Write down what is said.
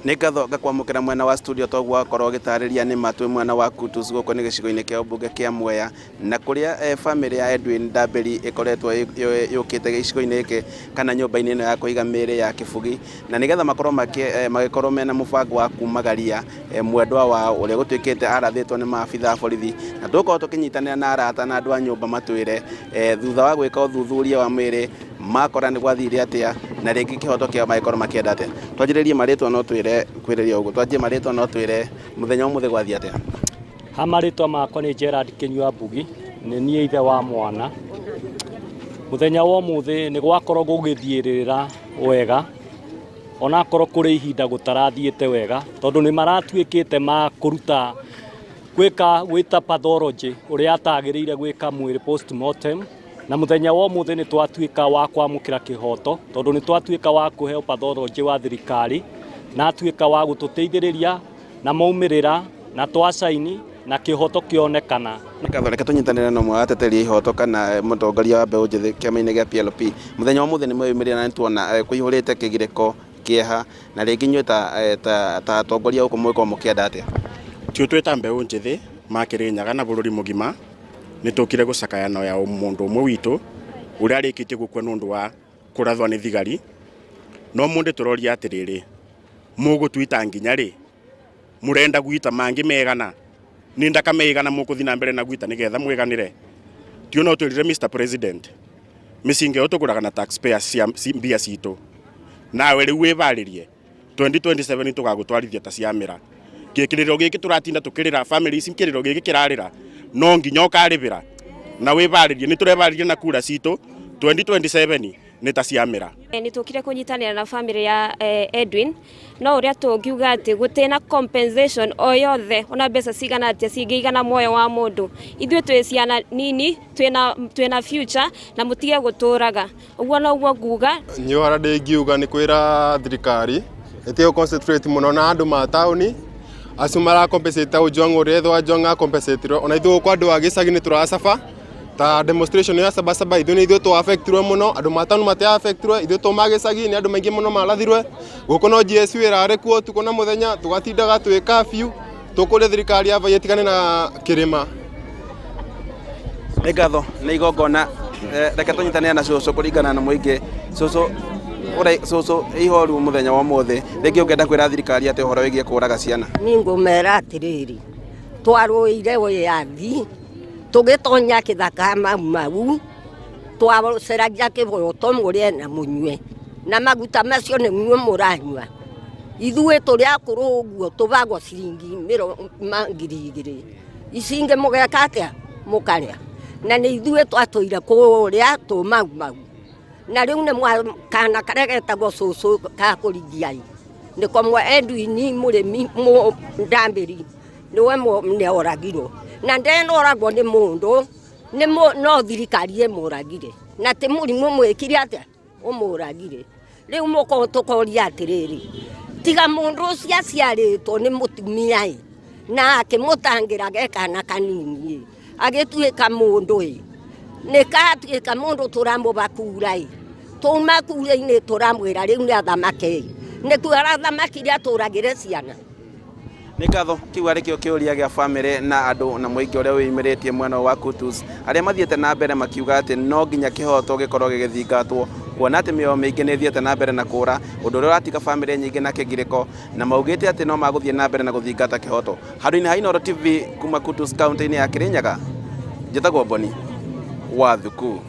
Nĩ ngatho ngakwamũkĩra mwena wa studio togwa korwo gĩtarĩria nĩ matwe mwena wa Kutus gũkũ nĩ gĩcigo-inĩ kĩa ũmbunge kĩa Mwea, na kũrĩa family ya Edwin Ndambĩri ĩkoretwo yũkĩte gĩcigo-inĩ gĩkĩ kana nyũmba-inĩ ĩno ya kũiga mĩĩrĩ ya Kĩbugi, na nĩgetha magĩkorwo mena mũbango wa kumagaria mwendwa wao ũrĩa gũtuĩkĩte arathĩtwo nĩ maabitha a borithi, na tũkorwo tũkĩnyitanĩra na arata na andũ a nyũmba matwĩre thutha wa gwĩka ũthuthuria wa mwĩrĩ makora nĩ gwathire atĩa na rĩngĩ kĩhoto kĩao magĩkorwo makĩenda atĩa. Twanjĩrĩrie marĩtwa no twĩre kwĩrĩria ũguo, twanjie marĩtwa no twĩre mũthenya ũmũthĩ gwathie atĩa. Ha marĩtwa makwa nĩ Gerald Kĩnyua Mbugi, nĩ niĩ ithe wa mwana. Mũthenya wa ũmũthĩ nĩ gwakorwo gũgĩthiĩrĩra wega, onakorwo kũrĩ ihinda gũtarathiĩte wega, tondũ nĩ maratuĩkĩte ma kũruta gwĩta pathology ũrĩa atagĩrĩire gwĩka mwĩrĩ postmortem, na mũthenya wa ũmũthĩ nĩ twatuĩka wa kwamũkĩra kĩhoto, tondũ nĩ twatuĩka wa kũheo pathology wa thirikari na atuĩka wa gũtũteithĩrĩria na maumĩrĩra na twacaini na kĩhoto kĩonekana. Reke tũnyitanĩre na ũmwe wa ateteri ihoto kana mũtongoria wa mbeũ njĩthĩ kĩama-inĩ gĩa PLP. Mũthenya wa ũmũthĩ nĩ mwĩyumĩria na nĩ tuona kũihũrĩte kĩgirĩko kĩeha, na rĩngĩ inyuĩ ta atongoria gũkũ mũgĩkorwo mũkĩenda atĩa? Tũĩ twĩta mbeũ njĩthĩ makĩrĩnyaga na bũrũri mũgima nĩ tũkire gũcakayana ya mũndũ ũmwe witũ ũrĩa arĩkĩtie gũkua nĩ ũndũ wa kũrathwo nĩ thigari. No mũndũ tũroria atĩrĩrĩ, mũgũtwĩta nginya rĩ? Mũrenda gwita mangĩ megana? Nĩ ndaka megana mũkũthi na mbere na gwita nĩgetha mweganĩre? Tio no twĩrire Mr President, mĩcinga ũtũgũraga na taxpayers cia mbia citũ, nawe rĩu wĩbarĩrie 2027 tũgagũtwarithia ta ciamĩra. Kĩrĩro gĩkĩ tũratinda tũkĩrĩra, family ici kĩrĩro gĩkĩ kĩrarĩra, no nginya ũkarĩbĩra na wĩbarĩrie. Nĩ tũrebarĩrie na kura citũ 2027 nĩ ta ciamĩra. Nĩ tũkire kũnyitanĩra na family ya Edwin, no ũrĩa tũngiuga atĩ gũtĩna compensation o yothe ona mbeca cigana atĩa cingĩigana muoyo wa mũndũ. Ithuĩ twĩ ciana nini twĩna future na mũtige gũtũraga. Ũguo no guo nguga. Nyuo ara ndĩngiuga nĩ kwĩra thirikari ĩtige concentrate mũno na andũ ma taũni acio mara compensate Ojwang ũrĩa ethwo Ojwang a compensate ona ithuĩ kwa andũ a gĩcagi nĩ tũracaba ta demonstration ya Sabasaba ithuĩ nĩ ithuĩ tũ affectirwe mũno, andũ matanu mate affectirwe, ithuĩ tũ magĩcagi nĩ andũ maingĩ mũno malathirwe. Gũkũ no GSU ĩrarĩ kuo tuko na mũthenya tũgatindaga twĩ curfew tũkũrĩa thirikari ya vayetikane na kĩrĩma. Nĩ ngatho nĩ igongona. Reke tũnyitanĩre na cũcũ kũringana na mũingĩ. Cũcũ ihoru mũthenya wa ũmũthĩ, rĩngĩ ũngĩenda kwĩra thirikari atĩ ũhoro wĩgiĩ kũraga ciana? Niĩ ngũmera atĩrĩrĩ, twarũire wĩyathi tũgĩtonya kĩthaka mau twaceragia kĩboto mũrĩe na mũnyue na maguta macio nĩ muo mũranyua. Ithuĩ tũrĩ akũrũ ũguo tũbagwo ciringi 2,000 ici ingĩ mũgeka atĩa mũkarĩa, na nĩ ithuĩ twatũire kũrĩa tũmau na rĩu nĩ kana karĩa getagwo cũcũ ka kũringiai nĩko Edwin mũrĩmi Ndambĩri nĩwe nĩoragirwo, na ndenoragwo nĩ mũndũ no thirikari ĩmũragire na ti mũrimũ mwĩkire atĩa ũmũragire. Rĩu mũkorwo tũkoria atĩrĩrĩ, tiga mũndũ ũcio aciarĩtwo nĩ mũtumia na akĩmũtangĩra gekana kanini agĩtuĩka mũndũ nĩkatuĩka mũndũ tũramũba kura tũma kura-inĩ tũramwĩra rĩu nĩ athamake nĩkuo arathamakire atũragĩre ciana. Nĩ ngatho kĩu arĩ kĩo kĩũria gĩa family na andũ na mũingĩ ũrĩa wĩyumĩrĩtie mwena wa Kutus, arĩa mathiĩte na mbere makiuga atĩ no nginya kĩhoto gĩkorwo gĩgĩthingatwo, kuona atĩ mĩoyo mĩingĩ nĩ ĩthiĩte na mbere na kũra, ũndũ ũrĩa ũratiga family nyingĩ na kĩgirĩko, na maugĩte atĩ no magũthiĩ na mbere na gũthingata kĩhoto. Handũ-inĩ ha Inooro TV kuma Kutus kaunti-inĩ ya Kirinyaga, njĩtagwo Boni wa Thuku.